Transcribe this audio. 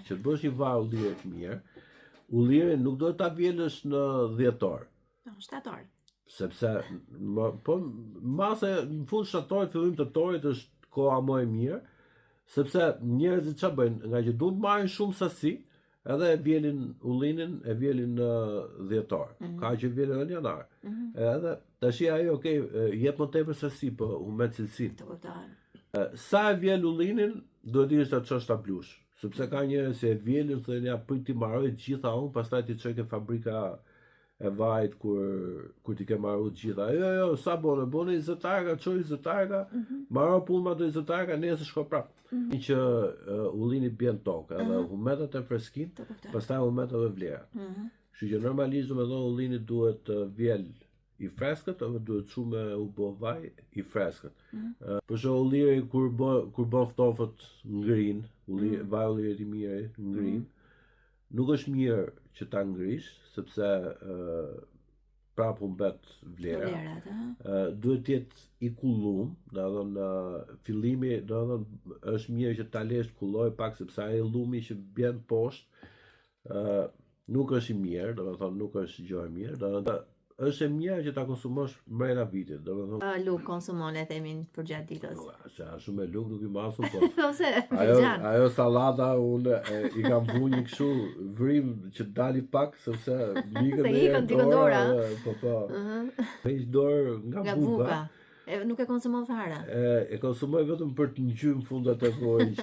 që të bësh një vaj ullire të mirë, ullirin nuk do ta vjelësh në dhjetor. Shtator. Sepse po mase në fund shtatorit, fillim tetorit është koha më e mirë, sepse njerëzit ç'a bëjnë, nga që duan të marrin shumë sasi, edhe e vjelin ullinin, e vjelin në dhjetor. Ka që vjelin në janar. Edhe tash ajo jep më tepër sasi, po humbet cilësinë. Sa e vjel ullinin, duhet të ta çosh ta blush. Sepse ka njerëz që e vjelin, thonë ja prit ti marroj të gjitha unë, pastaj ti çoj ke fabrika e vajt kur ti ke marrë të gjitha. Jo, sa bone 20 targa, çoj 20 targa, marrë punë me 20 targa, nesër shko prap. Që ullini bjen tokë, edhe humetet e freskin, pastaj humet edhe vlerat. Kështu që normalisht domethënë ullini duhet të vjel i freskët, edhe duhet shumë u bë vaj i freskët. Për shembull ulliri kur bën ftofët ngrin, vaj ullirit i mirë ngrin, nuk është mirë që ta ngrish, sepse prap humbet vlerat. Duhet të jetë i kullum, domethënë fillimi, domethënë është mirë që ta lesh të kulloj pak, sepse ai llumi që bjen poshtë nuk është i mirë, domethënë nuk është gjë e mirë, domethënë është e mirë që ta konsumosh mbrenda vitit, domethënë. Luk konsumon e themin për gjatë ditës. Shumë e luk nuk i masum, po. Ose ajo sallata unë i kam vu një kështu vrim që dali pak, sepse mikën e dora. Po. Heq dorë nga buka. Nuk e konsumon fare. E konsumoj vetëm për të ngjyrë fundat e vojë